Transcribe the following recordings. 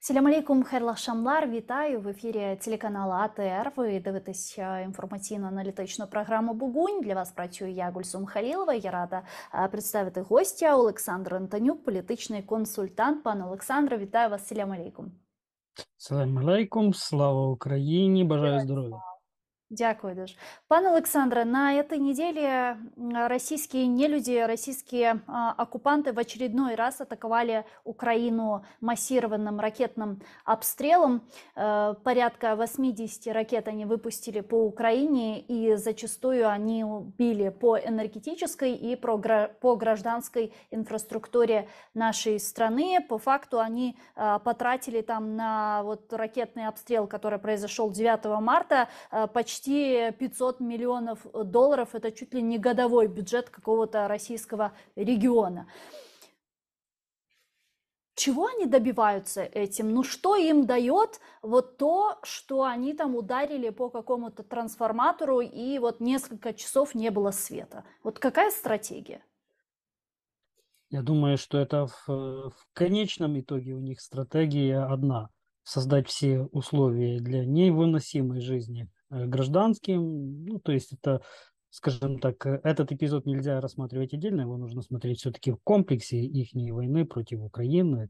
Селям алейкум, хайрлах шамлар, вітаю в ефірі телеканалу АТР. Ви дивитесь інформаційно-аналітичну програму «Бугунь». Для вас працюю я, Гульсум Халілова. Я рада представити гостя Олександр Антонюк, політичний консультант. Пане Олександре, вітаю вас. Селям алейкум. Салам алейкум, слава Україні, бажаю здоров'я. Дякую дуже. Пане Александре, на этой неделе российские нелюди, российские оккупанты в очередной раз атаковали Украину массированным ракетным обстрелом. Порядка 80 ракет они выпустили по Украине, и зачастую они били по энергетической и по гражданской инфраструктуре нашей страны. По факту они потратили там на ракетный обстрел, который произошел 9 марта, почти 500 миллионов долларов. Это чуть ли не годовой бюджет какого-то российского региона. Чего они добиваются этим? Ну что им дает вот то, что они там ударили по какому-то трансформатору и вот несколько часов не было света? Вот какая стратегия? Я думаю, что это в конечном итоге у них стратегия одна – создать все условия для невыносимой жизни гражданским. Ну, то есть это, скажем так, этот эпизод нельзя рассматривать отдельно, его нужно смотреть все-таки в комплексе их войны против Украины.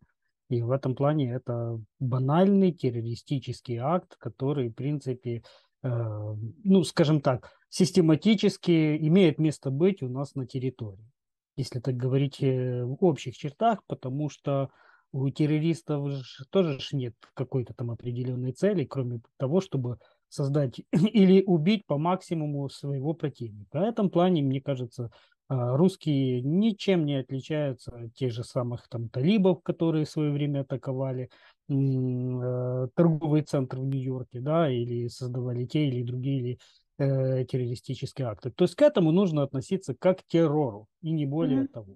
И в этом плане это банальный террористический акт, который, в принципе, ну, скажем так, систематически имеет место быть у нас на территории, если так говорить в общих чертах, потому что у террористов тоже нет какой-то там определенной цели, кроме того, чтобы создать или убить по максимуму своего противника. В этом плане, мне кажется, русские ничем не отличаются от тех же самых там талибов, которые в свое время атаковали торговый центр в Нью-Йорке, да, или создавали те или другие террористические акты. То есть к этому нужно относиться как к террору, и не более того.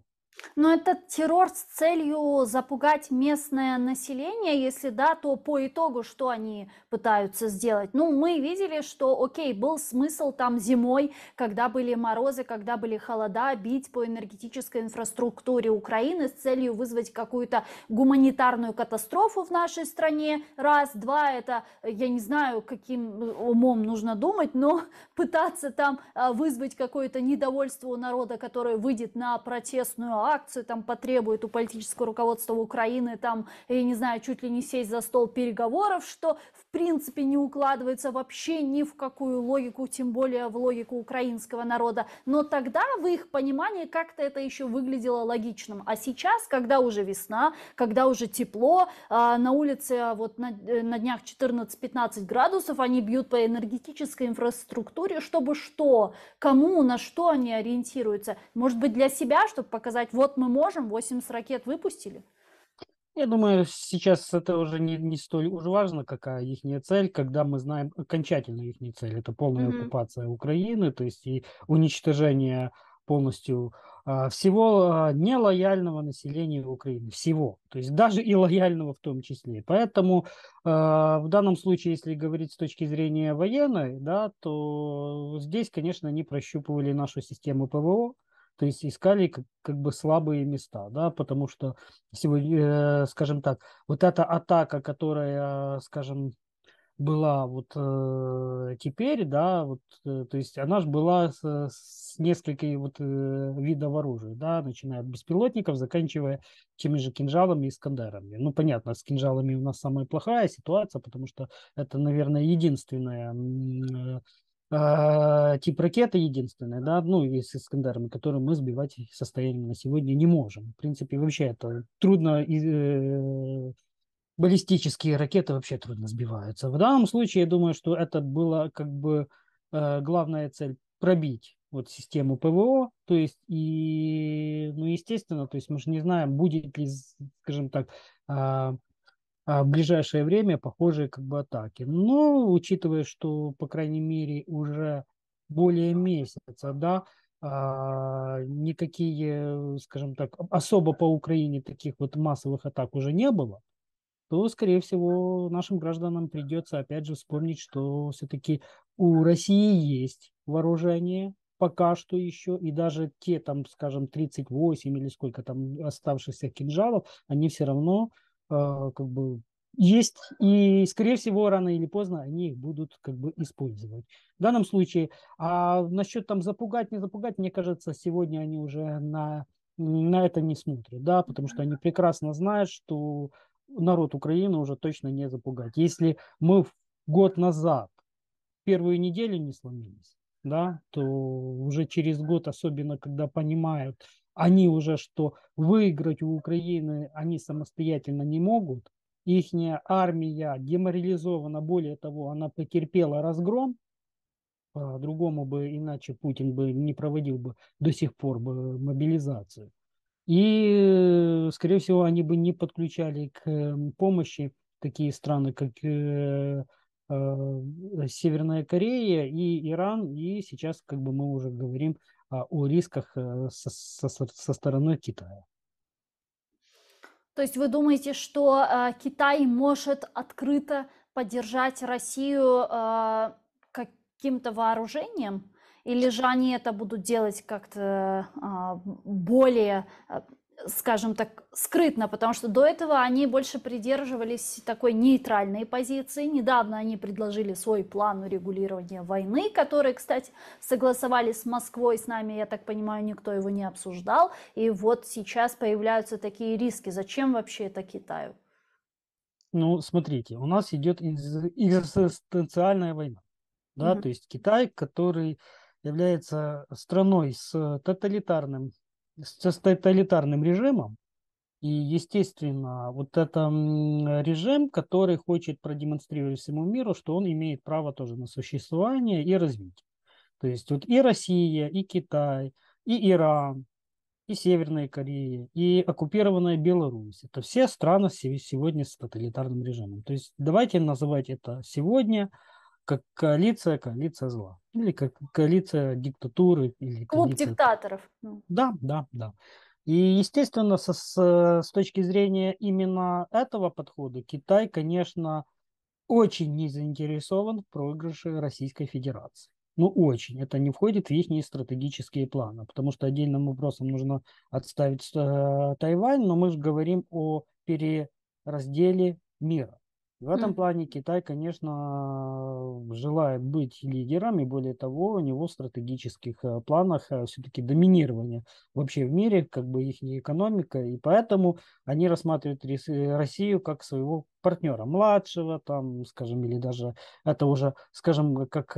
Но этот террор с целью запугать местное население, если да, то по итогу что они пытаются сделать? Ну, мы видели, что, окей, был смысл там зимой, когда были морозы, когда были холода, бить по энергетической инфраструктуре Украины с целью вызвать какую-то гуманитарную катастрофу в нашей стране. Раз, два, это, я не знаю, каким умом нужно думать, но пытаться там вызвать какое-то недовольство у народа, который выйдет на протестную акцию, там потребует у политического руководства Украины, там, я не знаю, чуть ли не сесть за стол переговоров, что в принципе не укладывается вообще ни в какую логику, тем более в логику украинского народа. Но тогда в их понимании как-то это еще выглядело логичным. А сейчас, когда уже весна, когда уже тепло, на улице вот на днях 14-15 градусов, они бьют по энергетической инфраструктуре, чтобы что? Кому, на что они ориентируются? Может быть, для себя, чтобы показать, вот мы можем, 80 ракет выпустили? Я думаю, сейчас это уже не столь уж важно, какая их цель, когда мы знаем окончательную их цель. Это полная Мгм. оккупация Украины, то есть и уничтожение полностью всего нелояльного населения Украины. Всего. То есть даже и лояльного в том числе. Поэтому в данном случае, если говорить с точки зрения военной, да, то здесь, конечно, они прощупывали нашу систему ПВО, то есть искали как бы слабые места, да, потому что сегодня, скажем так, вот эта атака, которая, скажем, была вот теперь, да, вот, то есть она же была с нескольких вот видов оружия, да, начиная от беспилотников, заканчивая теми же кинжалами и искандерами. Ну, понятно, с кинжалами у нас самая плохая ситуация, потому что это, наверное, единственная тип ракеты единственная, да, ну, и с искандерами, которые мы сбивать состоянием на сегодня не можем. В принципе, вообще это трудно баллистические ракеты вообще трудно сбиваются. В данном случае, я думаю, что это была как бы главная цель пробить вот систему ПВО, то есть и, ну, естественно, то есть мы же не знаем, будет ли, скажем так, в ближайшее время похожие как бы атаки. Но учитывая, что, по крайней мере, уже более месяца, да, никакие, скажем так, особо по Украине таких вот массовых атак уже не было, то, скорее всего, нашим гражданам придется опять же вспомнить, что все-таки у России есть вооружение, пока что еще, и даже те там, скажем, 38 или сколько там оставшихся кинжалов, они все равно как бы есть, и, скорее всего, рано или поздно они их будут как бы использовать. В данном случае, а насчет там запугать, не запугать, мне кажется, сегодня они уже на это не смотрят, да, потому что они прекрасно знают, что народ Украины уже точно не запугать. Если мы год назад первую неделю не сломились, да, то уже через год, особенно когда понимают они уже, что выиграть у Украины они самостоятельно не могут, ихняя армия деморализована, более того, она потерпела разгром, по-другому бы, иначе Путин бы не проводил бы до сих пор бы мобилизацию. И, скорее всего, они бы не подключали к помощи такие страны, как Северная Корея и Иран. И сейчас, как бы мы уже говорим о рисках со стороны Китая. То есть вы думаете, что Китай может открыто поддержать Россию каким-то вооружением? Или же они это будут делать как-то более, скажем так, скрытно? Потому что до этого они больше придерживались такой нейтральной позиции. Недавно они предложили свой план урегулирования войны, который, кстати, согласовали с Москвой, с нами, я так понимаю, никто его не обсуждал. И вот сейчас появляются такие риски. Зачем вообще это Китаю? Ну, смотрите, у нас идет экзистенциальная война. Да, Мгм. то есть Китай, который является страной с тоталитарным режимом, и, естественно, вот это режим, который хочет продемонстрировать всему миру, что он имеет право тоже на существование и развитие. То есть вот и Россия, и Китай, и Иран, и Северная Корея, и оккупированная Беларусь. Это все страны сегодня с тоталитарным режимом. То есть давайте называть это сегодня как коалиция зла. Или как коалиция диктатуры, или Клуб коалиция... диктаторов. Ну. Да, да, да. И, естественно, с точки зрения именно этого подхода, Китай, конечно, очень не заинтересован в проигрыше Российской Федерации. Ну, очень. Это не входит в их стратегические планы, потому что отдельным вопросом нужно отставить Тайвань, но мы же говорим о переразделе мира. В этом Мгм. плане Китай, конечно, желает быть лидером, и более того, у него в стратегических планах все-таки доминирование вообще в мире, как бы их экономика, и поэтому они рассматривают Россию как своего партнера, младшего, там, скажем, или даже это уже, скажем, как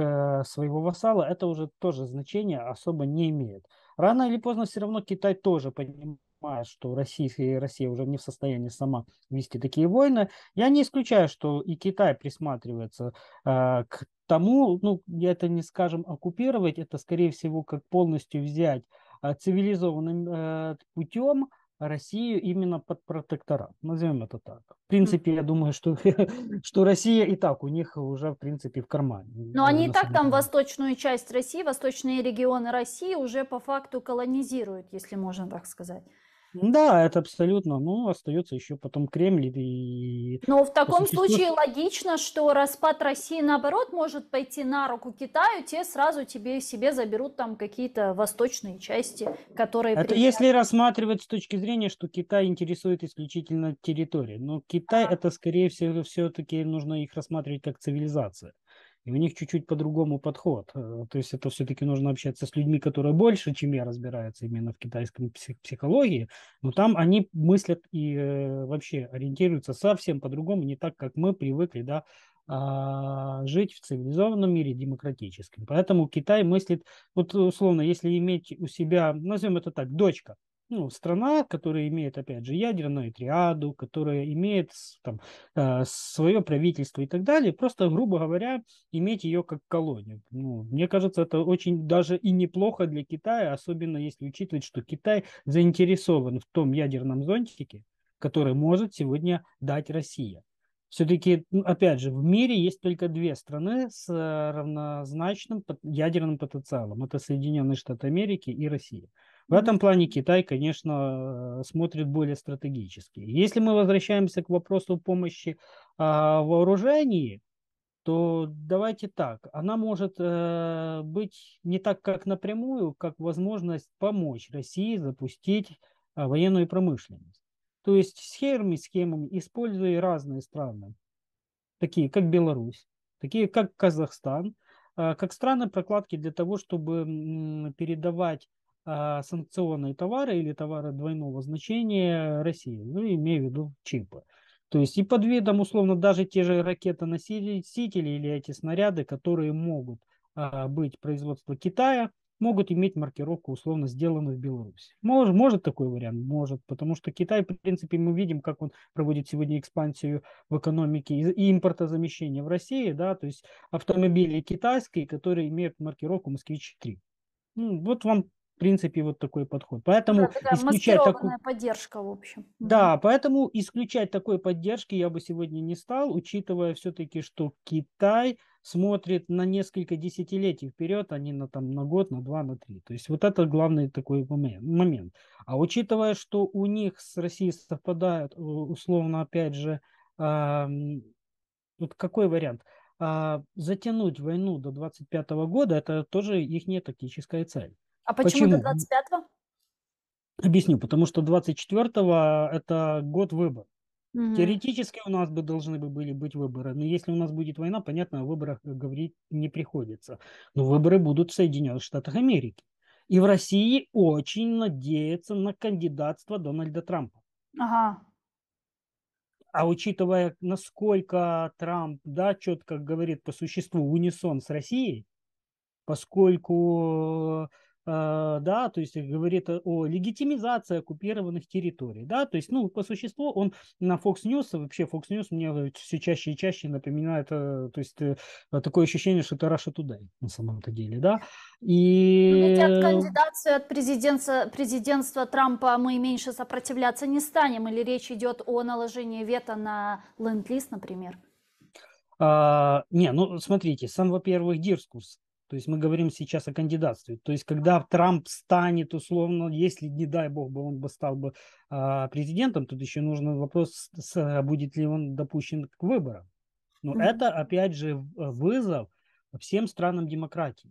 своего вассала, это уже тоже значение особо не имеет. Рано или поздно все равно Китай тоже понимает, что Россия уже не в состоянии сама вести такие войны. Я не исключаю, что и Китай присматривается к тому, ну, это не скажем оккупировать, это скорее всего как полностью взять цивилизованным путем Россию именно под протекторат. Назовем это так. В принципе, я думаю, что, что Россия и так у них уже, в принципе, в кармане. Но они и На так самом там деле. восточную часть России, восточные регионы России уже по факту колонизируют, если можно так сказать. Да, это абсолютно. Ну, остается еще потом Кремль и Но в по таком существу. случае логично, что распад России, наоборот, может пойти на руку Китаю, те сразу тебе себе заберут там какие-то восточные части, которые Это признаны. если рассматривать с точки зрения, что Китай интересует исключительно территорией. Но Китай это, скорее всего, все-таки нужно их рассматривать как цивилизация. И у них чуть-чуть по-другому подход. То есть это все-таки нужно общаться с людьми, которые больше, чем я, разбираются именно в китайском психологии. Но там они мыслят и вообще ориентируются совсем по-другому, не так, как мы привыкли, да, жить в цивилизованном мире демократическом. Поэтому Китай мыслит, вот условно, если иметь у себя, назовем это так, дочка, ну, страна, которая имеет, опять же, ядерную триаду, которая имеет там, свое правительство и так далее, просто, грубо говоря, иметь ее как колонию. Ну, мне кажется, это очень даже и неплохо для Китая, особенно если учитывать, что Китай заинтересован в том ядерном зонтике, который может сегодня дать Россия. Все-таки, ну, опять же, в мире есть только две страны с равнозначным ядерным потенциалом. Это Соединенные Штаты Америки и Россия. В Мгм. этом плане Китай, конечно, смотрит более стратегически. Если мы возвращаемся к вопросу помощи в вооружении, то давайте так. Она может быть не так, как напрямую, как возможность помочь России запустить военную промышленность. То есть схемами, используя разные страны, такие как Беларусь, такие как Казахстан, как страны прокладки для того, чтобы передавать санкционные товары или товары двойного значения России, ну, имею в виду чипы. То есть и под видом, условно, даже те же ракетоносители или эти снаряды, которые могут быть производства Китая, могут иметь маркировку, условно, сделаны в Беларуси. Может такой вариант? Может, потому что Китай, в принципе, мы видим, как он проводит сегодня экспансию в экономике и импортозамещение в России, да, то есть автомобили китайские, которые имеют маркировку «Москвич-3». Ну, вот вам, в принципе, вот такой подход. Да, Поэтому такая исключать такую... маскированная поддержка, в общем. Мгм. Да, поэтому исключать такой поддержки я бы сегодня не стал, учитывая все-таки, что Китай смотрит на несколько десятилетий вперед, а не на, там, на год, на два, на три. То есть вот это главный такой момент. А учитывая, что у них с Россией совпадают, условно, опять же, вот какой вариант? Затянуть войну до 25 года – это тоже их тактическая цель. А почему до Почему? 25-го? Объясню. Потому что 24-го – это год выборов. Мгм. Теоретически у нас бы должны были быть выборы, но если у нас будет война, понятно, о выборах говорить не приходится. Но выборы будут в Соединенных Штатах Америки. И в России очень надеются на кандидатство Дональда Трампа. Ага. А учитывая, насколько Трамп, да, четко говорит по существу в унисон с Россией, поскольку, да, то есть говорит о легитимизации оккупированных территорий, да, то есть, ну, по существу он на Fox News, вообще Fox News мне все чаще и чаще напоминает, то есть, такое ощущение, что это Russia Today на самом-то деле, да, Но ведь от и кандидации от президентства Трампа мы меньше сопротивляться не станем, или речь идет о наложении вето на ленд-лиз, например? Не, ну смотрите, сам, во-первых, дискурс. То есть мы говорим сейчас о кандидатстве. То есть когда Трамп станет, условно, если, не дай бог, бы он бы стал бы президентом, тут еще нужен вопрос, будет ли он допущен к выборам. Но Мгм. это, опять же, вызов всем странам демократии.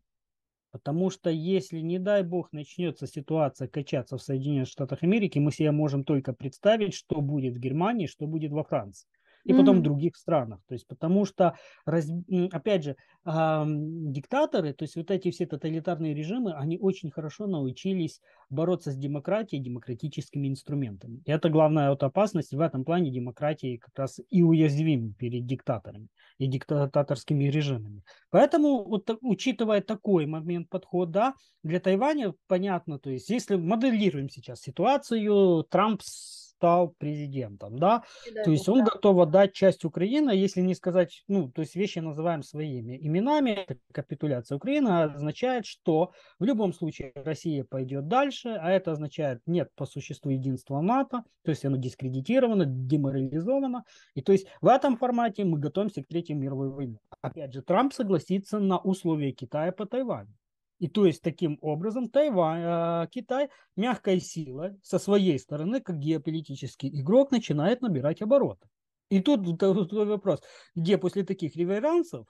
Потому что если, не дай бог, начнется ситуация качаться в Соединенных Штатах Америки, мы себе можем только представить, что будет в Германии, что будет во Франции. И потом в Мгм. других странах. То есть, потому что, опять же, диктаторы, то есть вот эти все тоталитарные режимы, они очень хорошо научились бороться с демократией, демократическими инструментами. И это главная вот опасность. В этом плане демократии как раз и уязвим перед диктаторами и диктаторскими режимами. Поэтому, вот, учитывая такой момент подхода, для Тайваня понятно, то есть если моделируем сейчас ситуацию, Трамп стал президентом, да, Не дай то есть бог, он да. готов отдать часть Украины, если не сказать, ну, то есть вещи называем своими именами, это капитуляция Украины означает, что в любом случае Россия пойдет дальше, а это означает нет по существу единства НАТО, то есть оно дискредитировано, деморализовано, и то есть в этом формате мы готовимся к Третьей мировой войне. Опять же, Трамп согласится на условия Китая по Тайваню. И то есть таким образом Китай мягкой силой со своей стороны, как геополитический игрок, начинает набирать обороты. И тут твой вопрос, где после таких реверансов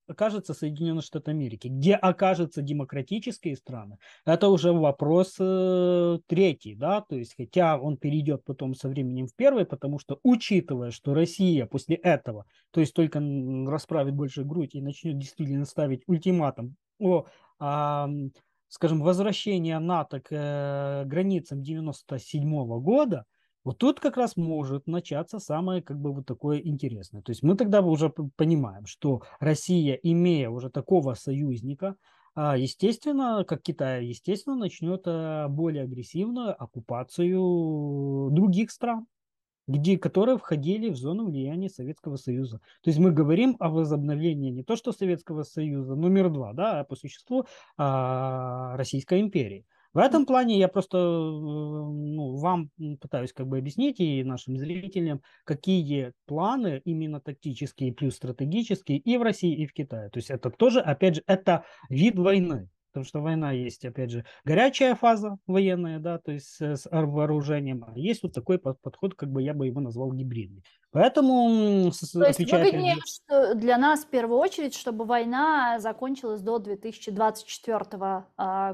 окажется Соединенные Штаты Америки, где окажутся демократические страны, это уже вопрос третий, да, то есть хотя он перейдет потом со временем в первый, потому что учитывая, что Россия после этого, то есть только расправит больше грудь и начнет действительно ставить ультиматум о, а, скажем, возвращении НАТО к границам 97 года, вот тут как раз может начаться самое как бы вот такое интересное. То есть мы тогда уже понимаем, что Россия, имея уже такого союзника, естественно, как Китай, естественно, начнет более агрессивную оккупацию других стран, которые входили в зону влияния Советского Союза. То есть мы говорим о возобновлении не то что Советского Союза, номер два, да, а по существу Российской империи. В этом плане я просто ну, вам пытаюсь как бы объяснить и нашим зрителям, какие планы именно тактические плюс стратегические и в России, и в Китае. То есть это тоже, опять же, это вид войны. Потому что война есть, опять же, горячая фаза военная, да, то есть с вооружением, а есть вот такой подход, как бы я бы его назвал гибридный. Поэтому, То есть отвечая опять выгоднее же, что для нас в первую очередь, чтобы война закончилась до 2024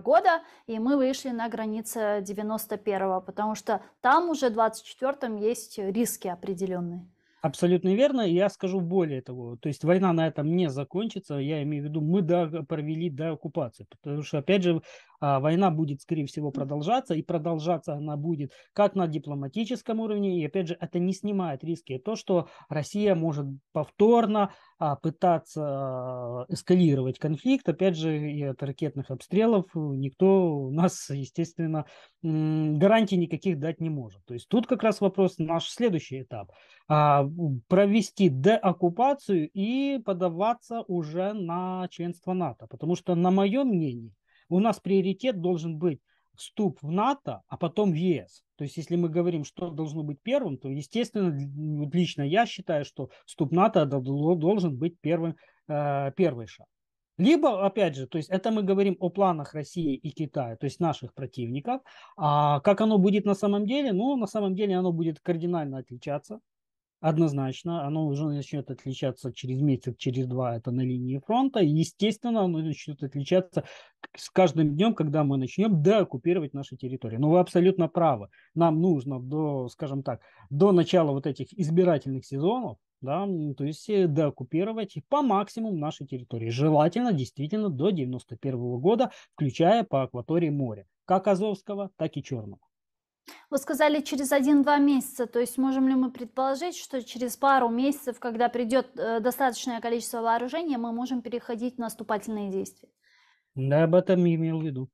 года, и мы вышли на границы 91-го, потому что там уже в 24-м есть риски определенные. абсолютно верно. И я скажу более того, то есть война на этом не закончится. Я имею в виду, мы провели до оккупации. Потому что, опять же, война будет, скорее всего, продолжаться. И продолжаться она будет как на дипломатическом уровне. И, опять же, это не снимает риски. То, что Россия может повторно пытаться эскалировать конфликт. Опять же, и от ракетных обстрелов никто у нас, естественно, гарантий никаких дать не может. То есть тут как раз вопрос, наш следующий этап провести деоккупацию и подаваться уже на членство НАТО. Потому что, на мое мнение, у нас приоритет должен быть вступ в НАТО, а потом в ЕС. То есть, если мы говорим, что должно быть первым, то, естественно, вот лично я считаю, что вступ в НАТО должен быть первый шаг. Либо, опять же, то есть это мы говорим о планах России и Китая, то есть наших противников. А как оно будет на самом деле? Ну, на самом деле оно будет кардинально отличаться. Однозначно, оно уже начнет отличаться через месяц, через два, это на линии фронта. И, естественно, оно начнет отличаться с каждым днем, когда мы начнем деоккупировать наши территории. Но вы абсолютно правы. Нам нужно до, скажем так, до начала вот этих избирательных сезонов, да, то есть деоккупировать по максимуму наши территории. Желательно действительно до 91 года, включая по акватории моря. Как Азовского, так и Черного. Вы сказали через 1-2 месяца, то есть можем ли мы предположить, что через пару месяцев, когда придет достаточное количество вооружения, мы можем переходить в наступательные действия? Да, об этом и имел в виду.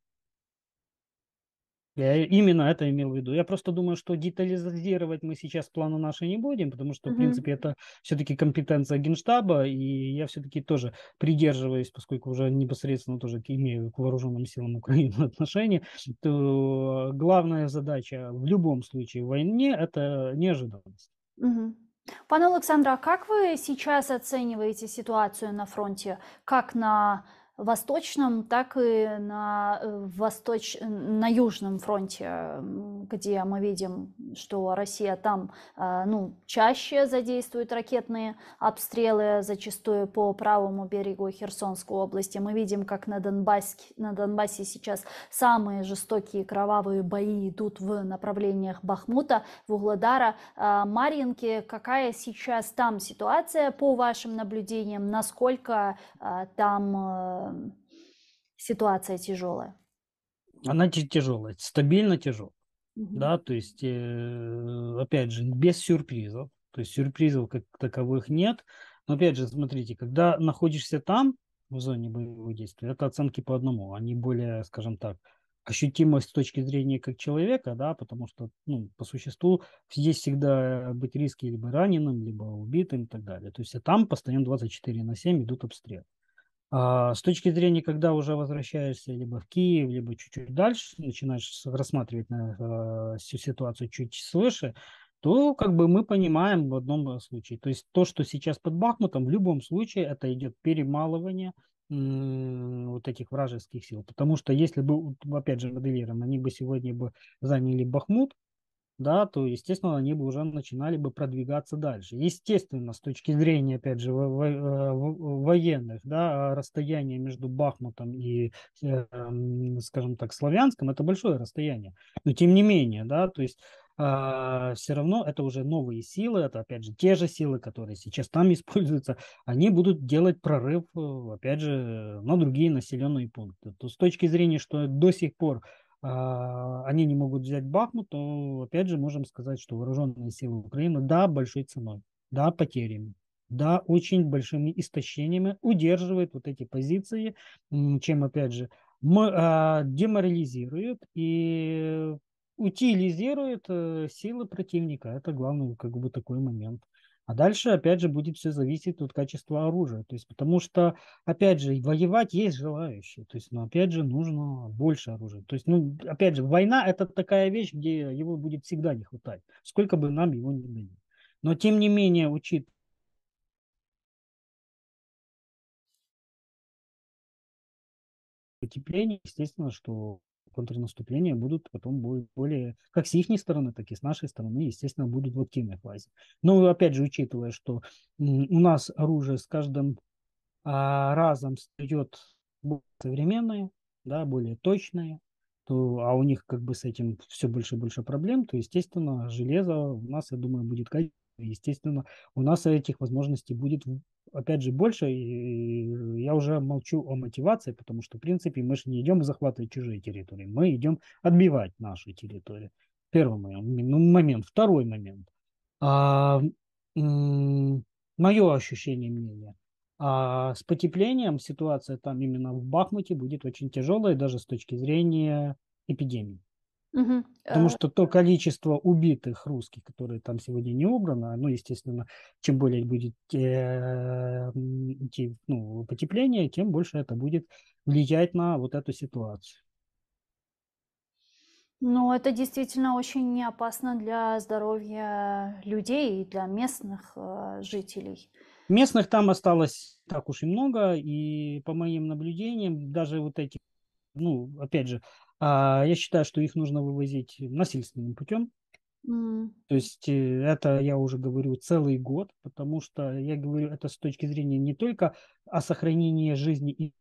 Я именно это имел в виду. Я просто думаю, что детализировать мы сейчас планы наши не будем, потому что, в Мгм. принципе, это все-таки компетенция Генштаба, и я все-таки тоже придерживаюсь, поскольку уже непосредственно тоже имею к вооруженным силам Украины отношение, то главная задача в любом случае в войне – это неожиданность. Мгм. Пане Олександре, а как вы сейчас оцениваете ситуацию на фронте? Как на Восточном, так и на Южном фронте, где мы видим, что Россия там, ну, чаще задействует ракетные обстрелы, зачастую по правому берегу Херсонской области. Мы видим, как на Донбассе сейчас самые жестокие кровавые бои идут в направлениях Бахмута, Вугледара, Марьинки. Какая сейчас там ситуация по вашим наблюдениям? Насколько там ситуация тяжелая? Она тяжелая, стабильно тяжелая. Мгм. Да, то есть, опять же, без сюрпризов. То есть сюрпризов как таковых нет. Но опять же, смотрите, когда находишься там, в зоне боевых действий, это оценки по одному. Они более, скажем так, ощутимы с точки зрения как человека, да, потому что, ну, по существу есть всегда быть риски либо раненым, либо убитым и так далее. То есть, а там постоянно 24/7 идут обстрелы. С точки зрения, когда уже возвращаешься либо в Киев, либо чуть-чуть дальше, начинаешь рассматривать всю ситуацию чуть свыше, то как бы мы понимаем в одном случае. То есть то, что сейчас под Бахмутом, в любом случае это идет перемалывание вот этих вражеских сил. Потому что если бы, опять же, моделируем, они бы сегодня бы заняли Бахмут, да, то, естественно, они бы уже начинали бы продвигаться дальше. Естественно, с точки зрения, опять же, военных, да, расстояние между Бахмутом и, скажем так, Славянском, это большое расстояние. Но тем не менее, да, то есть все равно это уже новые силы, это, опять же, те же силы, которые сейчас там используются, они будут делать прорыв, опять же, на другие населенные пункты. То с точки зрения, что до сих пор они не могут взять Бахмут, то опять же можем сказать, что вооруженные силы Украины, да, большой ценой, да, потерями, да, очень большими истощениями удерживает вот эти позиции, чем опять же деморализирует и утилизирует силы противника. Это главный как бы такой момент. А дальше, опять же, будет все зависеть от качества оружия. То есть, потому что опять же, воевать есть желающие. То есть, но опять же, нужно больше оружия. То есть, ну, опять же, война это такая вещь, где его будет всегда не хватать, сколько бы нам его ни дали. Но тем не менее, учитывая потепление, естественно, что контрнаступления будут потом более, как с их стороны, так и с нашей стороны, естественно, будут в активной фазе. Но опять же, учитывая, что у нас оружие с каждым разом стает более современное, да, более точное, а у них как бы с этим все больше и больше проблем, то, естественно, железо у нас, я думаю, будет качественное. Естественно, у нас этих возможностей будет, опять же, больше. И я уже молчу о мотивации, потому что, в принципе, мы же не идем захватывать чужие территории, мы идем отбивать наши территории. Первый момент. Второй момент. А, Мое ощущение, мнение. С потеплением ситуация там именно в Бахмуте будет очень тяжелая, даже с точки зрения эпидемии. Мгм. Потому что то количество убитых русских, которые там сегодня не убрано, ну, естественно, чем более будет идти, ну, потепление, тем больше это будет влиять на вот эту ситуацию. Ну, это действительно очень опасно для здоровья людей и для местных жителей. Местных там осталось так уж и много, и по моим наблюдениям, даже вот эти, ну, опять же, я считаю, что их нужно вывозить насильственным путем. М. То есть это я уже говорю целый год, потому что я говорю это с точки зрения не только о сохранении жизни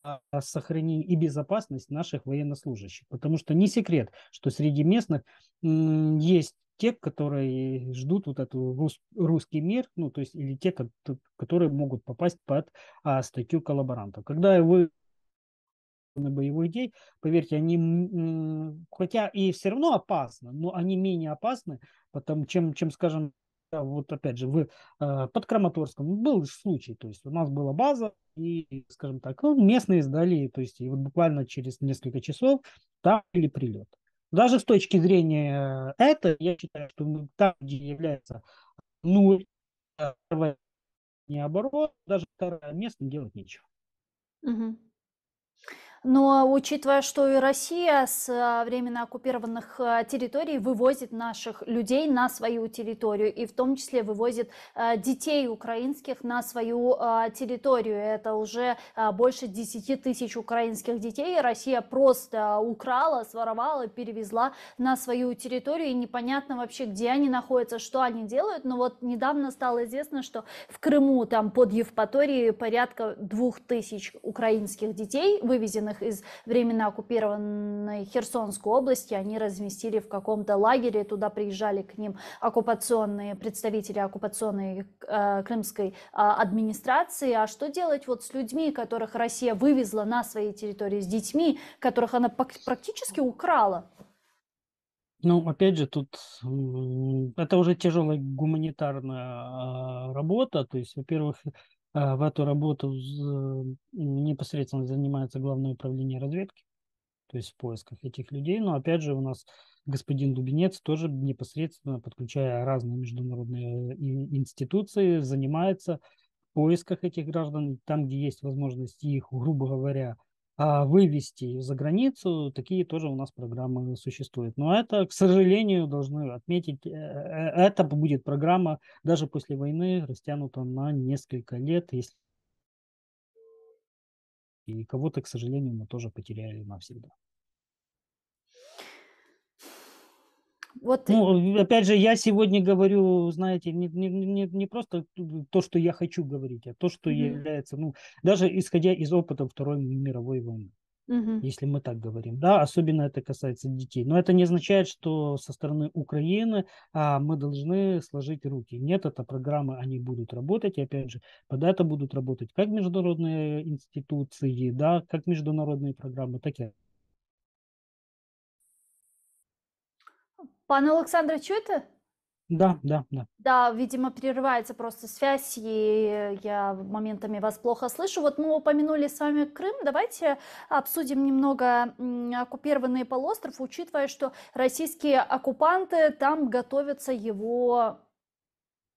о сохранении и безопасности наших военнослужащих. Потому что не секрет, что среди местных есть те, которые ждут вот эту русский мир, ну, то есть, или те, которые могут попасть под статью коллаборантов. Когда вы на боевых действий, поверьте, они, хотя и все равно опасно, но они менее опасны, чем, скажем, вот опять же, под Краматорском был случай, то есть у нас была база, и, скажем так, ну, местные сдали, то есть и вот буквально через несколько часов там были прилет. Даже с точки зрения я считаю, что там, где является нуль, первое не оборот, даже второе место делать нечего. Мгм. Но учитывая, что и Россия с временно оккупированных территорий вывозит наших людей на свою территорию, и в том числе вывозит детей украинских на свою территорию. Это уже больше 10 тысяч украинских детей Россия просто украла, своровала, перевезла на свою территорию, и непонятно вообще, где они находятся, что они делают. Но вот недавно стало известно, что в Крыму, там под Евпаторией, порядка 2000 украинских детей, вывезенных из временно оккупированной Херсонской области, они разместили в каком-то лагере, туда приезжали к ним оккупационные представители оккупационной крымской администрации. А что делать вот с людьми, которых Россия вывезла на своей территории, с детьми, которых она практически украла? Ну, опять же, тут это уже тяжелая гуманитарная работа. То есть, во-первых, в эту работу непосредственно занимается Главное управление разведки, то есть в поисках этих людей. Но опять же, у нас господин Дубинец тоже непосредственно, подключая разные международные институции, занимается поисках этих граждан, там, где есть возможность их, грубо говоря, вывести за границу, такие тоже у нас программы существуют. Но это, к сожалению, должны отметить, это будет программа даже после войны растянута на несколько лет, если и кого-то, к сожалению, мы тоже потеряли навсегда. Вот. Ну, опять же, я сегодня говорю, знаете, не просто то, что я хочу говорить, а то, что Мгм. является, ну, даже исходя из опыта Второй мировой войны. Мгм. Если мы так говорим, да, особенно это касается детей. Но это не означает, что со стороны Украины мы должны сложить руки. Нет, это программы, они будут работать, и опять же, под это будут работать как международные институции, да, как международные программы, так и... Пане Олександре, чуєте? Да, да, да. Да, видимо, прерывается просто связь, и я моментами вас плохо слышу. Вот мы упомянули с вами Крым. Давайте обсудим немного оккупированный полуостров, учитывая, что российские оккупанты там готовятся его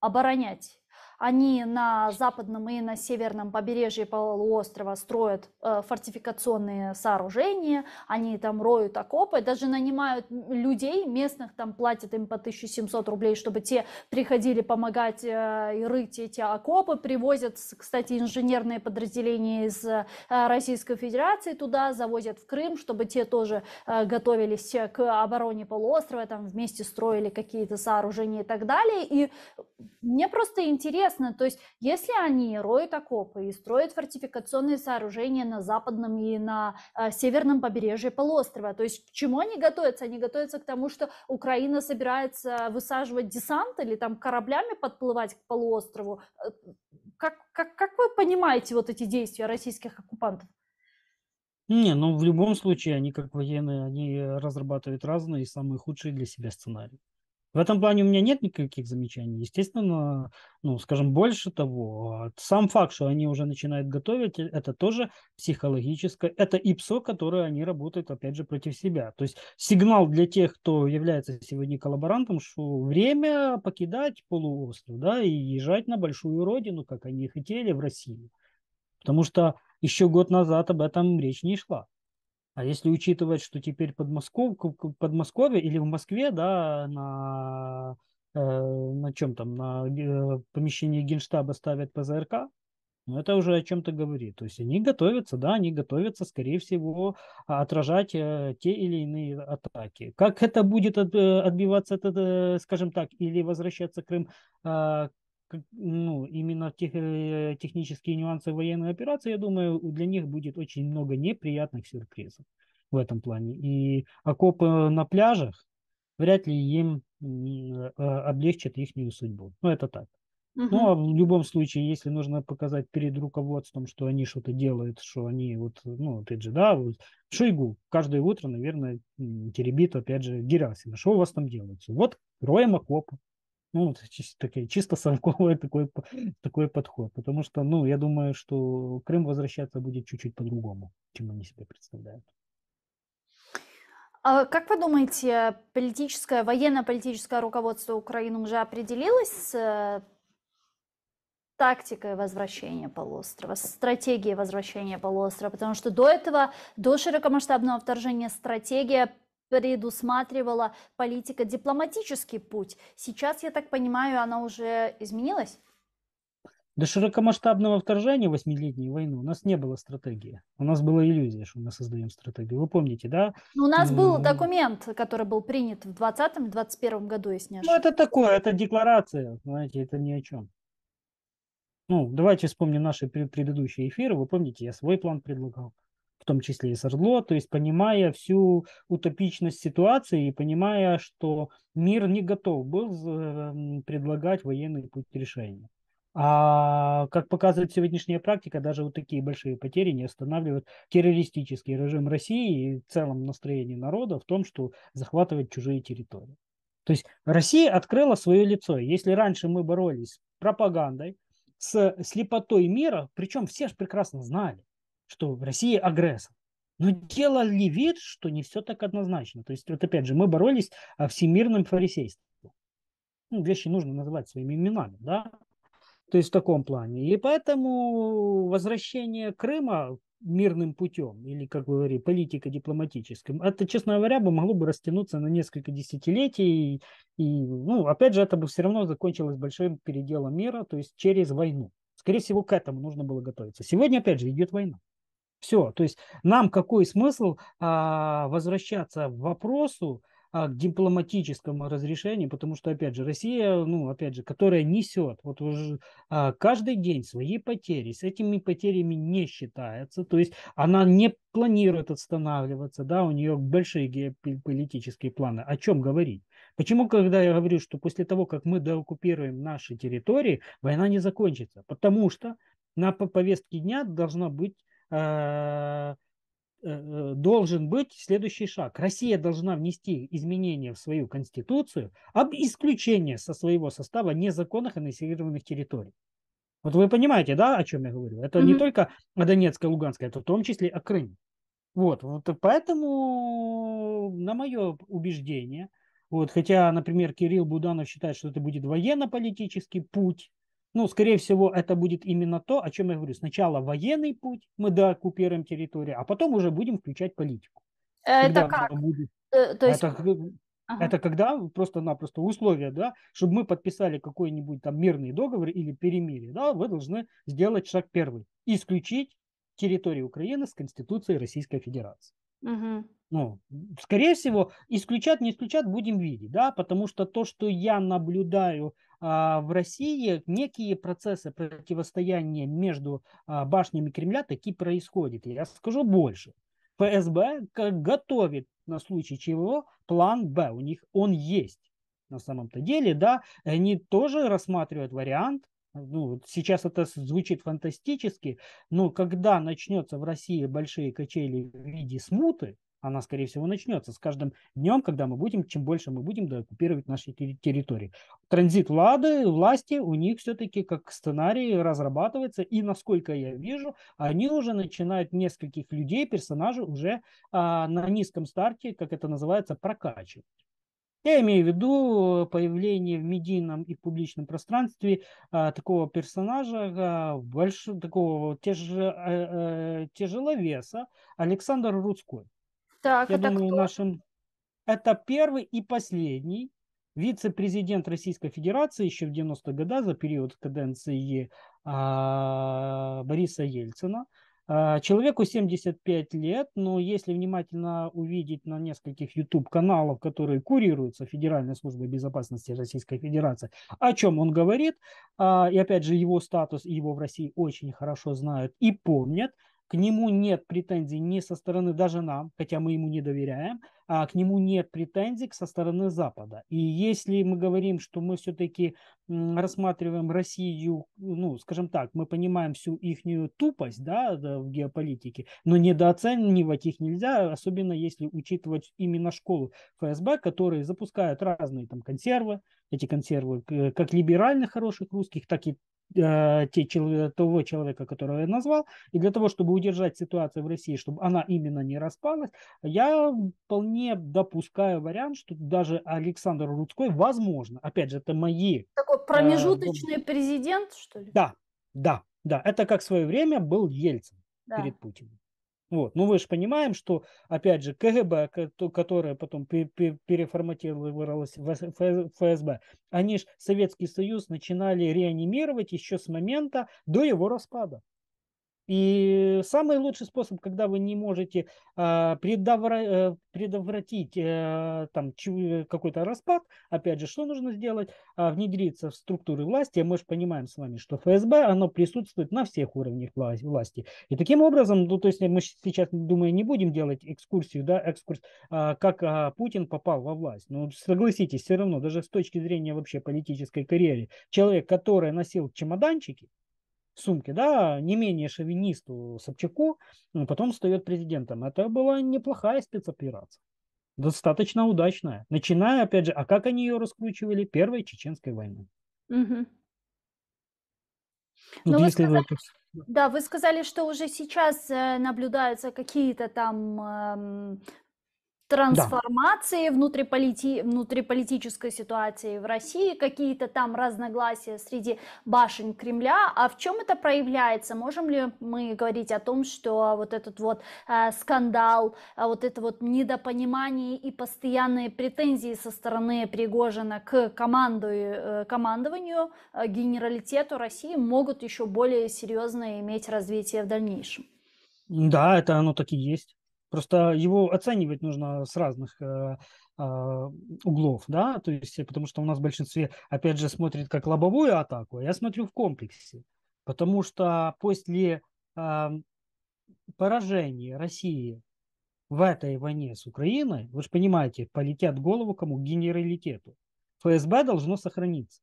оборонять. они на западном и на северном побережье полуострова строят фортификационные сооружения, они там роют окопы, даже нанимают людей местных, там платят им по 1700 рублей, чтобы те приходили помогать и рыть эти окопы, привозят, кстати, инженерные подразделения из Российской Федерации туда, завозят в Крым, чтобы те тоже готовились к обороне полуострова, там вместе строили какие-то сооружения и так далее. И мне просто интересно, то есть если они роют окопы и строят фортификационные сооружения на западном и на северном побережье полуострова, то есть к чему они готовятся? Они готовятся к тому, что Украина собирается высаживать десант или там кораблями подплывать к полуострову. Как вы понимаете вот эти действия российских оккупантов? Не, ну в любом случае они как военные, они разрабатывают разные и самые худшие для себя сценарии. В этом плане у меня нет никаких замечаний. Естественно, ну, скажем, больше того, сам факт, что они уже начинают готовить, это тоже психологическое, это ИПСО, которое они работают, опять же, против себя. То есть сигнал для тех, кто является сегодня коллаборантом, что время покидать полуостров, да, и езжать на большую родину, как они хотели, в Россию. Потому что еще год назад об этом речь не шла. А если учитывать, что теперь Подмосковье или в Москве, да, на чем там, на помещении Генштаба ставят ПЗРК, ну, это уже о чем-то говорит. То есть они готовятся, да, они готовятся, скорее всего, отражать те или иные атаки. Как это будет отбиваться, скажем так, или возвращаться Крым, ну, именно технические нюансы военной операции, я думаю, для них будет очень много неприятных сюрпризов в этом плане. И окопы на пляжах вряд ли им облегчат их судьбу. Ну, это так. Ну, Мгм. а в любом случае, если нужно показать перед руководством, что они что-то делают, что они вот, ну, опять же, да, вот Шойгу каждое утро, наверное, теребит, опять же, Герасима. Что у вас там делается? Вот роем окопы. Ну, вот чисто совковый такой подход. Потому что, ну, я думаю, что Крым возвращаться будет чуть-чуть по-другому, чем они себе представляют. А как вы думаете, политическое, военно-политическое руководство Украины уже определилось с тактикой возвращения полуострова, с стратегией возвращения полуострова? Потому что до этого, до широкомасштабного вторжения, стратегия предусматривала политико-дипломатический путь. Сейчас, я так понимаю, она уже изменилась? До широкомасштабного вторжения восьмилетней войны у нас не было стратегии. У нас была иллюзия, что мы создаем стратегию. Вы помните, да? Ну, у нас был М, документ, который был принят в 2020-2021 году, если не Ну, ошибаюсь. это такое, это декларация, знаете, это ни о чем. Ну, давайте вспомним наши предыдущие эфиры. Вы помните, я свой план предлагал, в том числе и с ОРДЛО, то есть понимая всю утопичность ситуации и понимая, что мир не готов был предлагать военный путь решения. А как показывает сегодняшняя практика, даже вот такие большие потери не останавливают террористический режим России и в целом настроение народа в том, что захватывать чужие территории. То есть Россия открыла свое лицо. Если раньше мы боролись с пропагандой, с слепотой мира, причем все же прекрасно знали, что Россия агрессор. Но делали вид, что не все так однозначно. То есть, вот опять же, мы боролись всемирным фарисейством. Ну, вещи нужно называть своими именами, да? То есть в таком плане. И поэтому возвращение Крыма мирным путем, или, как вы говорите, политико-дипломатическим, это, честно говоря, бы могло бы растянуться на несколько десятилетий. И, ну, опять же, это бы все равно закончилось большим переделом мира, то есть через войну. Скорее всего, к этому нужно было готовиться. Сегодня, опять же, идет война. Все, то есть нам какой смысл возвращаться к вопросу, к дипломатическому разрешению, потому что, опять же, Россия, ну, опять же, которая несет вот уже каждый день свои потери, с этими потерями не считается, то есть она не планирует останавливаться, да, у нее большие геополитические планы. О чем говорить? Почему, когда я говорю, что после того, как мы дооккупируем наши территории, война не закончится? Потому что на повестке дня должна быть э, должен быть следующий шаг. Россия должна внести изменения в свою конституцию об исключении со своего состава незаконных аннексированных территорий. Вот вы понимаете, да, о чем я говорю? Это не Мгм. только о Донецкой, Луганской, это в том числе о Крыме. Вот поэтому, на мое убеждение, вот, хотя, например, Кирилл Буданов считает, что это будет военно-политический путь, Ну, скорее всего, это будет именно то, о чем я говорю. Сначала военный путь, мы дооккупируем территорию, а потом уже будем включать политику. Это Когда как? будет То есть, это, ага. это когда просто-напросто условия, да, чтобы мы подписали какой-нибудь там мирный договор или перемирие, да, вы должны сделать шаг первый. Исключить территорию Украины с Конституцией Российской Федерации. Мгм. Ну, скорее всего, исключат, не исключат, будем видеть, да, потому что то, что я наблюдаю в России, некие процессы противостояния между башнями Кремля таки происходят. Я скажу больше. ФСБ готовит на случай чего план Б. У них он есть на самом-то деле, да. Они тоже рассматривают вариант. Ну, вот сейчас это звучит фантастически, но когда начнется в России большие качели в виде смуты, она, скорее всего, начнется с каждым днем, когда мы будем, чем больше мы будем оккупировать наши территории. Транзит власти у них все-таки как сценарий разрабатывается, и, насколько я вижу, они уже начинают нескольких людей, персонажей уже на низком старте, как это называется, прокачивать. Я имею в виду появление в медийном и публичном пространстве такого персонажа, такого тяжеловеса Александра Рудской. Так, Я это думаю, кто? это первый и последний вице-президент Российской Федерации еще в 90-х годах за период каденции Бориса Ельцина. Человеку 75 лет, но если внимательно увидеть на нескольких YouTube-каналах, которые курируются Федеральной службой безопасности Российской Федерации, о чем он говорит, и опять же его статус, его в России очень хорошо знают и помнят, к нему нет претензий ни со стороны даже нам, хотя мы ему не доверяем, к нему нет претензий со стороны Запада. И если мы говорим, что мы все-таки рассматриваем Россию, ну, скажем так, мы понимаем всю их тупость, да, в геополитике, но недооценивать их нельзя, особенно если учитывать именно школу ФСБ, которые запускают разные там консервы, эти консервы как либеральных хороших русских, так и того человека, которого я назвал, и для того, чтобы удержать ситуацию в России, чтобы она именно не распалась, я вполне допускаю вариант, что даже Александр Рудской, возможно, опять же, это мои... Такой э, промежуточный президент, что ли? да, да, это как в свое время был Ельцин Да. перед Путиным. Вот. Ну, вы же понимаем, что, опять же, КГБ, которое потом переформатировалось в ФСБ, они же Советский Союз начинали реанимировать еще с момента до его распада. И самый лучший способ, когда вы не можете предотвратить там какой-то распад, опять же, что нужно сделать? Внедриться в структуры власти. Мы же понимаем с вами, что ФСБ, оно присутствует на всех уровнях власти. И таким образом, ну, то есть мы сейчас, думаю, не будем делать экскурсию, да, экскурс, как Путин попал во власть. Но согласитесь, все равно, даже с точки зрения вообще политической карьеры, человек, который носил чемоданчики, сумке, да, не менее шовинисту Собчаку, потом стает президентом. Это была неплохая спецоперация, достаточно удачная. Начиная, опять же, а как они ее раскручивали? Первой Чеченской войны. Мгм. Вот Но вы если сказали, вы... да, вы сказали, что уже сейчас наблюдаются какие-то там Да, трансформации внутриполитической ситуации в России, какие-то там разногласия среди башен Кремля. А в чем это проявляется? Можем ли мы говорить о том, что вот этот вот скандал, вот это вот недопонимание и постоянные претензии со стороны Пригожина к командованию, генералитету России могут еще более серьезно иметь развитие в дальнейшем? да, это оно так и есть. Просто его оценивать нужно с разных углов, да, то есть, потому что у нас в большинстве, опять же, смотрит как лобовую атаку, а я смотрю в комплексе. Потому что после а, поражения России в этой войне с Украиной, вы же понимаете, полетят в голову кому? Генералитету. ФСБ должно сохраниться.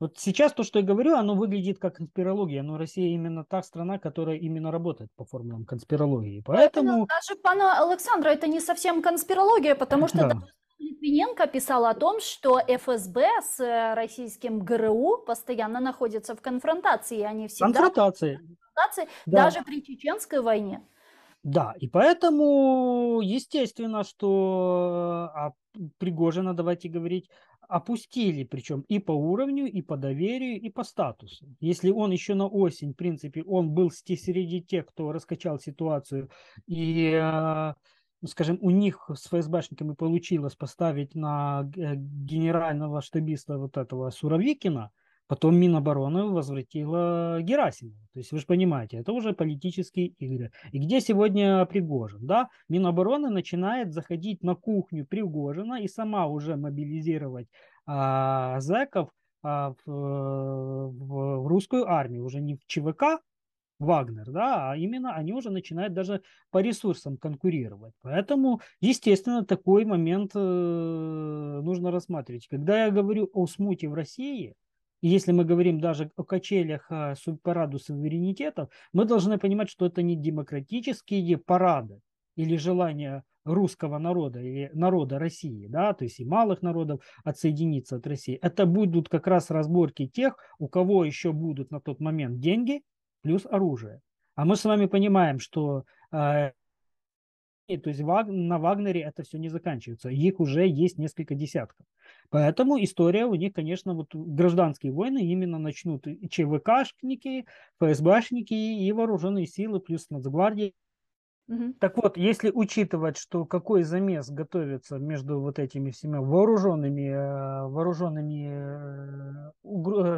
Вот сейчас то, что я говорю, оно выглядит как конспирология, но Россия именно та страна, которая именно работает по формулам конспирологии. Но это Поэтому, даже, пана Александра, это не совсем конспирология, потому что даже да, Литвиненко писал о том, что ФСБ с российским ГРУ постоянно находятся в конфронтации, и они всегда в конфронтации, конфронтации, да, даже при Чеченской войне. да. И поэтому, естественно, что Пригожина, давайте говорить, опустили, причем и по уровню, и по доверию, и по статусу. Если он еще на осень, в принципе, он был среди тех, кто раскачал ситуацию, и, ну, скажем, у них с ФСБшниками получилось поставить на генерального штабиста вот этого Суровикина, потом Минобороны возвратила Герасимова. То есть вы же понимаете, это уже политические игры. И где сегодня Пригожин? Да? Минобороны начинает заходить на кухню Пригожина и сама уже мобилизировать зэков в русскую армию. Уже не в ЧВК, Вагнер, да, а именно они уже начинают даже по ресурсам конкурировать. Поэтому, естественно, такой момент нужно рассматривать. Когда я говорю о смуте в России, и если мы говорим даже о качелях параду суверенитетов, мы должны понимать, что это не демократические парады или желания русского народа или народа России, да, то есть и малых народов отсоединиться от России. Это будут как раз разборки тех, у кого еще будут на тот момент деньги, плюс оружие. А мы с вами понимаем, что то есть на Вагнере это все не заканчивается. Их уже есть несколько десятков. Поэтому история у них, конечно, вот гражданские войны именно начнут и ЧВКшники, ФСБшники и вооруженные силы, плюс Нацгвардия. Мгм. Так вот, если учитывать, что какой замес готовится между вот этими всеми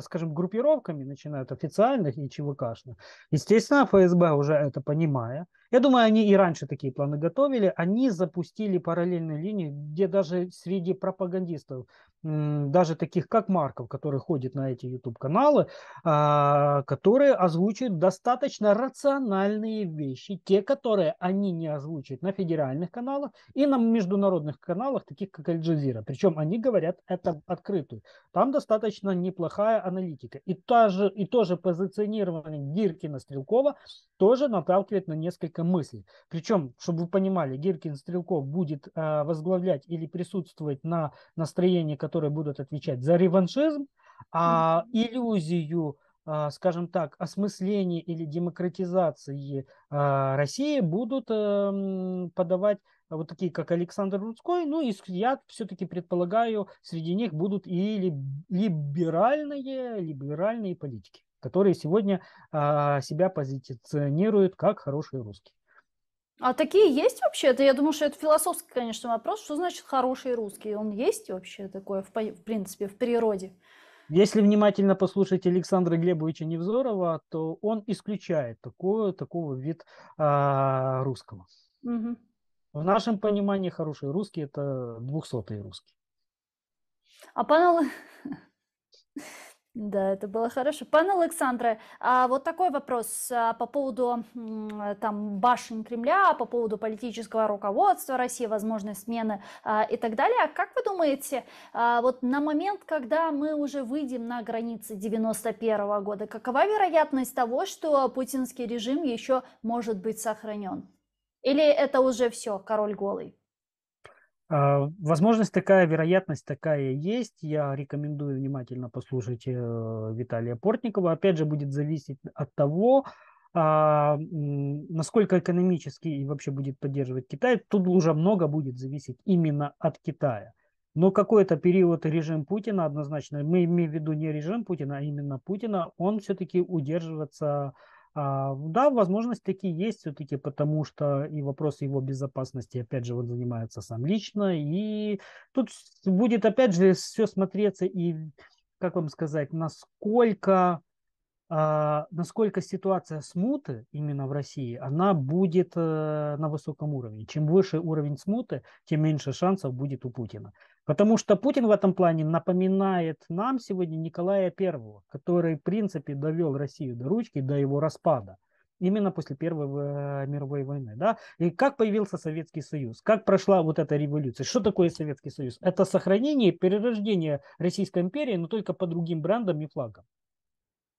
скажем, группировками, начиная от официальных и ЧВКшных, естественно, ФСБ уже это понимая, я думаю, они и раньше такие планы готовили, они запустили параллельные линии, где даже среди пропагандистов, даже таких как Марков, который ходит на эти YouTube-каналы, которые озвучивают достаточно рациональные вещи, те, которые они не озвучивают на федеральных каналах и на международных каналах, таких как Аль-Джазира. Причем они говорят это открытую. Там достаточно неплохая аналитика. И тоже позиционирование Гиркина-Стрелкова тоже наталкивает на несколько мыслей. Причем, чтобы вы понимали, Гиркин-Стрелков будет возглавлять или присутствовать на настроении, которые будут отвечать за реваншизм, а иллюзию, скажем так, осмысления или демократизации России будут подавать вот такие, как Александр Рудской. Ну, и я все-таки предполагаю, среди них будут и либеральные политики, которые сегодня себя позиционируют как хорошие русские. А такие есть вообще? Это, я думаю, что это философский, конечно, вопрос. Что значит хороший русский? Он есть вообще такое, в принципе, в природе? Если внимательно послушать Александра Глебовича Невзорова, то он исключает такого вид русского. Мгм. В нашем понимании хороший русский – это 200-й русский. А да, это было хорошо. Пане Олександре, а вот такой вопрос по поводу там башен Кремля, по поводу политического руководства России, возможной смены и так далее. А как вы думаете, вот на момент, когда мы уже выйдем на границы 91 года, какова вероятность того, что путинский режим еще может быть сохранен? Или это уже все, король голый? Возможность такая, вероятность такая есть. Я рекомендую внимательно послушать Виталия Портникова. Опять же, будет зависеть от того, насколько экономически и вообще будет поддерживать Китай. Тут уже много будет зависеть именно от Китая. Но какой-то период режим Путина однозначно, мы имеем в виду не режим Путина, а именно Путина, он все-таки удерживаться. Да, возможности такие есть все-таки, потому что и вопросы его безопасности, опять же, он занимается сам лично. И тут будет, опять же, все смотреться и, как вам сказать, насколько ситуация смуты именно в России, она будет на высоком уровне. Чем выше уровень смуты, тем меньше шансов будет у Путина. Потому что Путин в этом плане напоминает нам сегодня Николая Первого, который, в принципе, довел Россию до ручки, до его распада. Именно после Первой мировой войны. Да? И как появился Советский Союз? Как прошла вот эта революция? Что такое Советский Союз? Это сохранение, перерождение Российской империи, но только по другим брендам и флагам.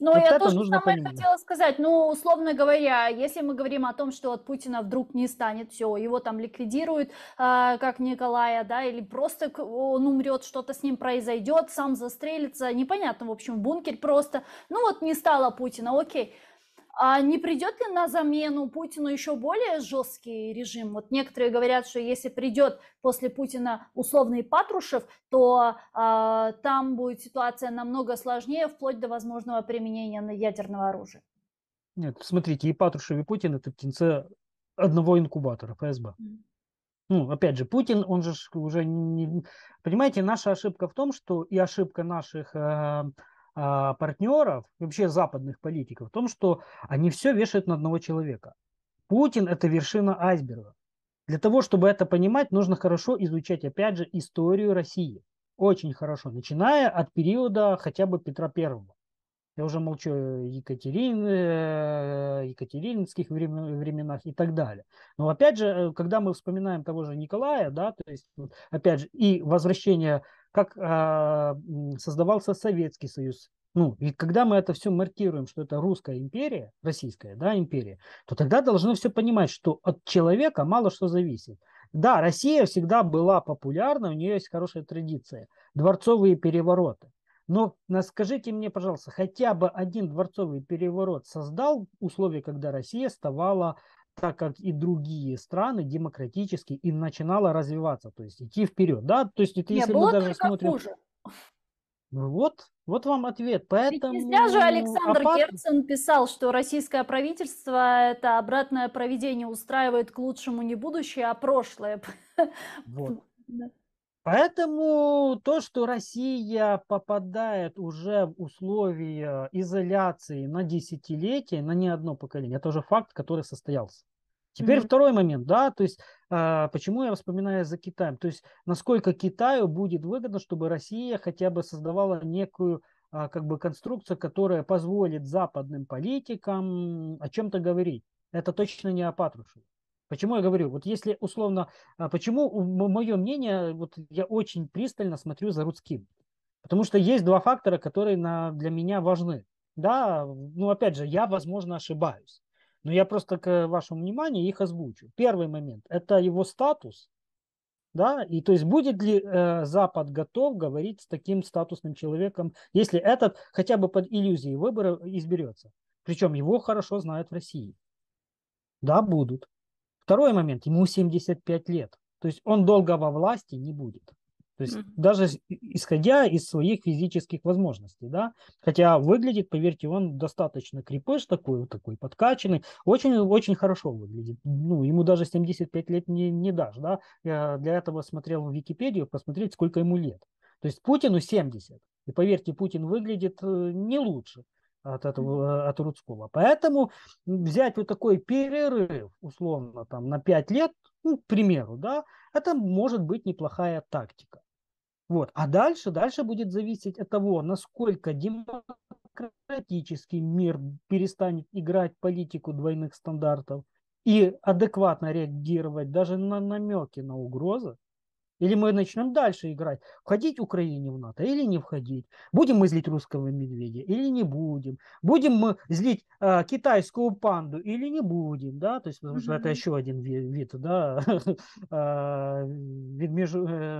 Но Вот я это тоже нужно самое понимать. хотела сказать. Ну, условно говоря, если мы говорим о том, что от Путина вдруг не станет, все, его там ликвидируют, как Николая, да, или просто он умрет, что-то с ним произойдет, сам застрелится, непонятно, в общем, в бункер просто. Ну вот не стало Путина, окей. А не придет ли на замену Путину еще более жесткий режим? Вот некоторые говорят, что если придет после Путина условный Патрушев, то там будет ситуация намного сложнее, вплоть до возможного применения ядерного оружия. Нет, смотрите, и Патрушев, и Путин — это птенцы одного инкубатора, ФСБ. Ну, опять же, Путин, он же уже не... Понимаете, наша ошибка в том, что и ошибка наших партнеров, вообще западных политиков, в том, что они все вешают на одного человека. Путин — это вершина айсберга. Для того, чтобы это понимать, нужно хорошо изучать, опять же, историю России. Очень хорошо, начиная от периода хотя бы Петра Первого. Я уже молчу о екатерининских временах и так далее. Но опять же, когда мы вспоминаем того же Николая, да, то есть, опять же, и возвращение, как создавался Советский Союз, ну, и когда мы это все маркируем, что это русская империя, российская, да, империя, то тогда должны все понимать, что от человека мало что зависит. Да, Россия всегда была популярна, у нее есть хорошая традиция, дворцовые перевороты. Но скажите мне, пожалуйста, хотя бы один дворцовый переворот создал условия, когда Россия ставала, так как и другие страны, демократически и начинала развиваться, то есть идти вперед. Да? То есть это Не, если мы было даже только смотрим... хуже. Ну вот вам ответ. Ведь не зря же Поэтому Александр Герцен писал, что российское правительство это обратное проведение устраивает к лучшему не будущее, а прошлое. вот. Да. Поэтому то, что Россия попадает уже в условия изоляции на десятилетия, на не одно поколение, это уже факт, который состоялся. Теперь Мгм. второй момент, да, то есть почему я вспоминаю за Китаем, то есть насколько Китаю будет выгодно, чтобы Россия хотя бы создавала некую как бы конструкцию, которая позволит западным политикам о чем-то говорить. Это точно не о Патрушеве. Почему я говорю? Вот если условно, почему мое мнение, вот я очень пристально смотрю за Рудским. Потому что есть два фактора, которые для меня важны. Да, ну опять же, я, возможно, ошибаюсь. Но я просто к вашему вниманию их озвучу. Первый момент — это его статус. Да, и то есть будет ли Запад готов говорить с таким статусным человеком, если этот хотя бы под иллюзией выбора изберется. Причем его хорошо знают в России. Да, будут. Второй момент, ему 75 лет. То есть он долго во власти не будет. То есть Мгм. даже исходя из своих физических возможностей, да, хотя выглядит, поверьте, он достаточно крепыш такой, вот такой подкачанный, очень хорошо выглядит. Ну, ему даже 75 лет не дашь, да. Я для этого смотрел в Википедию, посмотреть, сколько ему лет. То есть Путину 70. И поверьте, Путин выглядит не лучше от этого, от Рудского. Поэтому взять вот такой перерыв, условно, там, на 5 лет, ну, к примеру, да, это может быть неплохая тактика. Вот. А дальше будет зависеть от того, насколько демократический мир перестанет играть политику двойных стандартов и адекватно реагировать даже на намеки на угрозы. Или мы начнем дальше играть, входить Украине в НАТО или не входить. Будем мы злить русского медведя или не будем. Будем мы злить китайскую панду или не будем. Да? То есть, потому что это Мгм. еще один вид, да?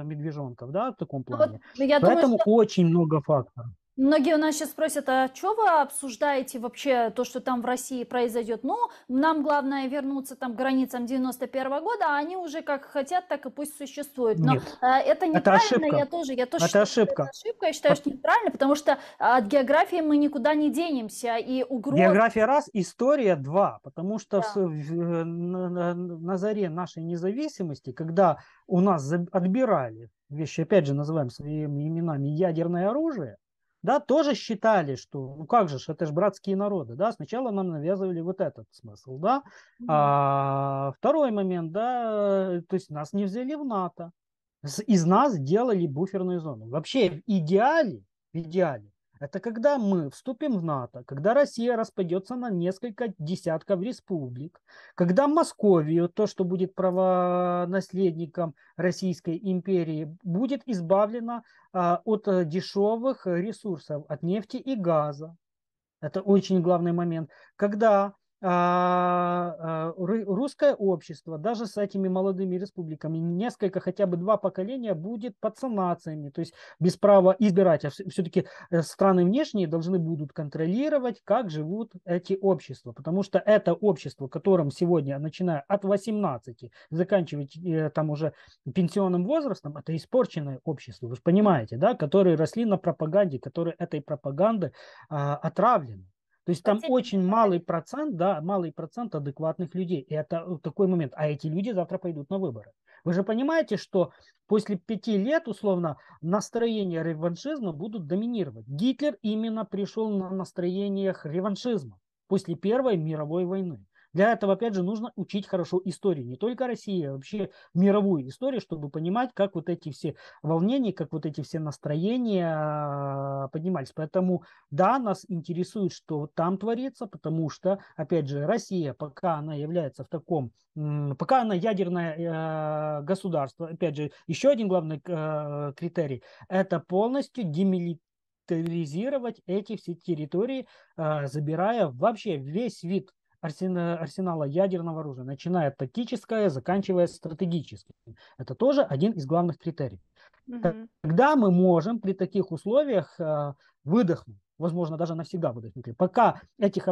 Медвежонков, да, в таком Ну вот плане. я думаю, Поэтому что очень много факторов. многие у нас сейчас спросят, а что вы обсуждаете вообще то, что там в России произойдет? Ну, нам главное вернуться там к границам 91-го года, а они уже как хотят, так и пусть существуют. Но Нет, это это неправильно, ошибка. я тоже Это считаю, что это ошибка. ошибка, я считаю, что неправильно, потому что от географии мы никуда не денемся, и угрозы, География раз, история два, потому что да. на заре нашей независимости, когда у нас отбирали вещи, опять же называем своими именами, ядерное оружие, да, тоже считали, что, ну как же, это же братские народы, да, сначала нам навязывали вот этот смысл, да, Мгм. а второй момент, да, то есть нас не взяли в НАТО, из нас делали буферную зону. Вообще в идеале, это когда мы вступим в НАТО, когда Россия распадется на несколько десятков республик, когда Московия, то, что будет правонаследником Российской империи, будет избавлена от дешевых ресурсов, от нефти и газа. Это очень главный момент. Когда русское общество, даже с этими молодыми республиками, несколько, хотя бы 2 поколения будет под санациями, то есть без права избирать. А все-таки страны внешние должны будут контролировать, как живут эти общества, потому что это общество, которым сегодня, начиная от 18, заканчивая там уже пенсионным возрастом, это испорченное общество, вы же понимаете, да, которые росли на пропаганде, которые этой пропаганды отравлены. То есть там Потерянные очень малый поколения. процент, да, малый процент адекватных людей. И это такой момент. А эти люди завтра пойдут на выборы. Вы же понимаете, что после 5 лет, условно, настроения реваншизма будут доминировать. Гитлер именно пришел на настроениях реваншизма после Первой мировой войны. Для этого, опять же, нужно учить хорошо историю. Не только России, а вообще мировую историю, чтобы понимать, как вот эти все волнения, как вот эти все настроения поднимались. Поэтому да, нас интересует, что там творится, потому что, опять же, Россия, пока она является в таком, пока она ядерное государство, опять же, еще один главный критерий, это полностью демилитаризировать эти все территории, забирая вообще весь вид арсенала ядерного оружия, начиная от тактическое, заканчивая стратегическим. Это тоже один из главных критериев. Мгм. Тогда мы можем при таких условиях выдохнуть, возможно, даже навсегда выдохнуть. Пока этих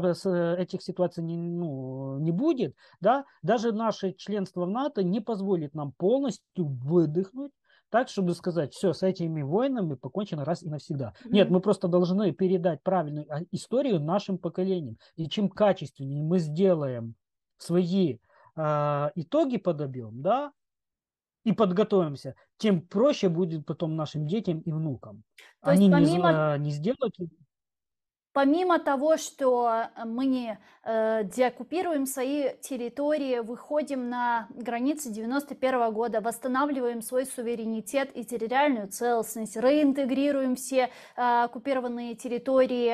ситуаций не, ну, не будет, да, даже наше членство в НАТО не позволит нам полностью выдохнуть, так, чтобы сказать, все, с этими войнами покончено раз и навсегда. Нет, Мгм. мы просто должны передать правильную историю нашим поколениям. И чем качественнее мы сделаем свои итоги подобьем, да, и подготовимся, тем проще будет потом нашим детям и внукам. То есть Они помимо не сделают. Помимо того, что мы деоккупируем свои территории, выходим на границы 91 года, восстанавливаем свой суверенитет и территориальную целостность, реинтегрируем все оккупированные территории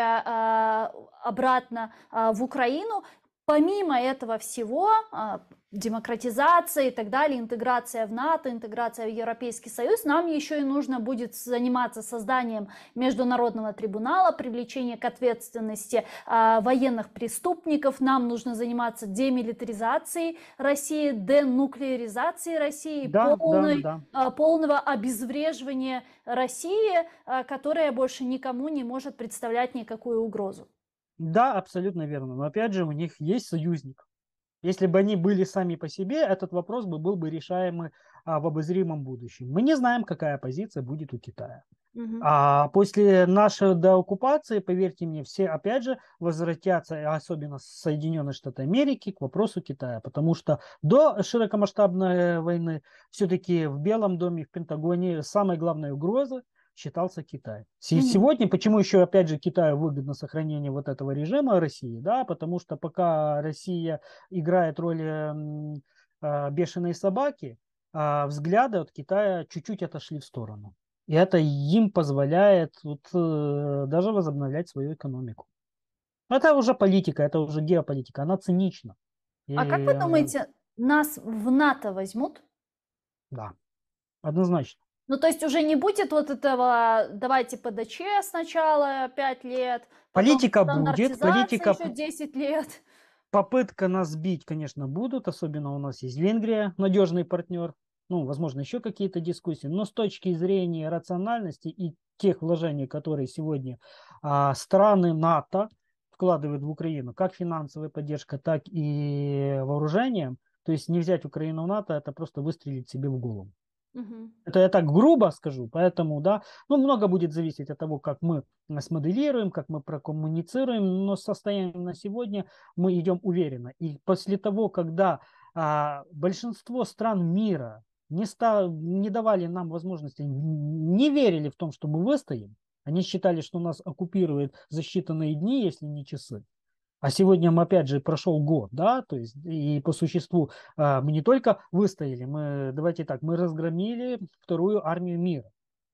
обратно в Украину. Помимо этого всего, демократизация и так далее, интеграция в НАТО, интеграция в Европейский Союз, нам еще и нужно будет заниматься созданием международного трибунала, привлечение к ответственности военных преступников. Нам нужно заниматься демилитаризацией России, денуклеаризацией России, Да, да, да. полного обезвреживания России, которая больше никому не может представлять никакую угрозу. Да, абсолютно верно. Но опять же, у них есть союзник. Если бы они были сами по себе, этот вопрос был бы решаемый в обозримом будущем. Мы не знаем, какая позиция будет у Китая. Мгм. А после нашей деоккупации, поверьте мне, все опять же возвратятся, особенно Соединенные Штаты Америки, к вопросу Китая. Потому что до широкомасштабной войны все-таки в Белом доме, в Пентагоне самой главной угрозой считался Китай. Мгм. Сегодня, почему еще опять же Китаю выгодно сохранение вот этого режима России, да, потому что пока Россия играет роль бешеной собаки, взгляды от Китая чуть-чуть отошли в сторону. И это им позволяет вот, даже возобновлять свою экономику. Это уже политика, это уже геополитика, она цинична. И, А как вы думаете, нас в НАТО возьмут? да, однозначно. Ну, то есть уже не будет вот этого, давайте ПДЧ сначала 5 лет, потом Политика будет, стандартизация еще 10 лет. попытка нас сбить, конечно, будут, особенно у нас есть Венгрия, надежный партнер, ну, возможно, еще какие-то дискуссии, но с точки зрения рациональности и тех вложений, которые сегодня страны НАТО вкладывают в Украину, как финансовая поддержка, так и вооружением, то есть не взять Украину в НАТО, это просто выстрелить себе в голову. Мгм. Это я так грубо скажу, поэтому, да, ну, много будет зависеть от того, как мы смоделируем, как мы прокоммуницируем, но состояние на сегодня мы идем уверенно. И после того, когда большинство стран мира не давали нам возможности, не верили в том, что мы выстоим, они считали, что нас оккупируют за считанные дни, если не часы. А сегодня мы, опять же, прошел год, да, то есть и по существу мы не только выстояли, мы, давайте так, мы разгромили вторую армию мира.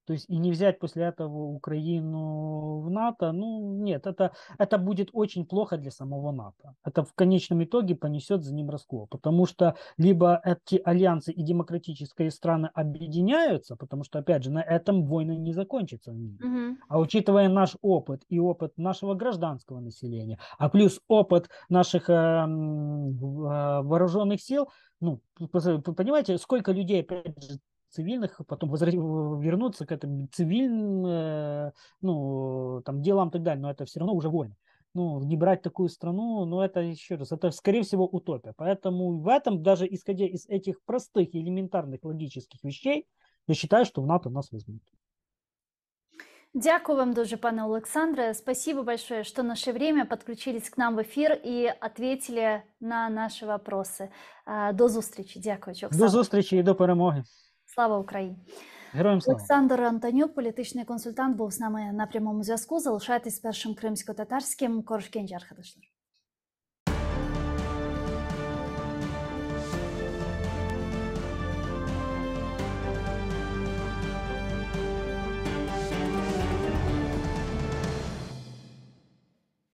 То есть и не взять после этого Украину в НАТО, ну нет, это будет очень плохо для самого НАТО. Это в конечном итоге понесет за ним раскол, потому что либо эти альянсы и демократические страны объединяются, потому что, опять же, на этом войны не закончатся в мире. Мгм. А учитывая наш опыт и опыт нашего гражданского населения, а плюс опыт наших вооруженных сил, ну, понимаете, сколько людей, опять же, цивильных, потом вернуться к этим цивильным, ну, там, делам и так далее, но это все равно уже война. Ну, не брать такую страну, ну, это еще раз, это, скорее всего, утопия. Поэтому в этом, даже исходя из этих простых, элементарных логических вещей, я считаю, что в НАТО нас возьмут. Дякую вам дуже, пане Олександре. Спасибо большое, что нашли время, подключились к нам в эфир и ответили на наши вопросы. До зустрічі. Дякую, До Оксана. зустрічі і до перемоги. Слава Україні! Героям слава! Олександр Антонюк, політичний консультант, був з нами на прямому зв'язку. Залишайтесь з першим кримсько-татарським. Коршкенджі Архадашнар.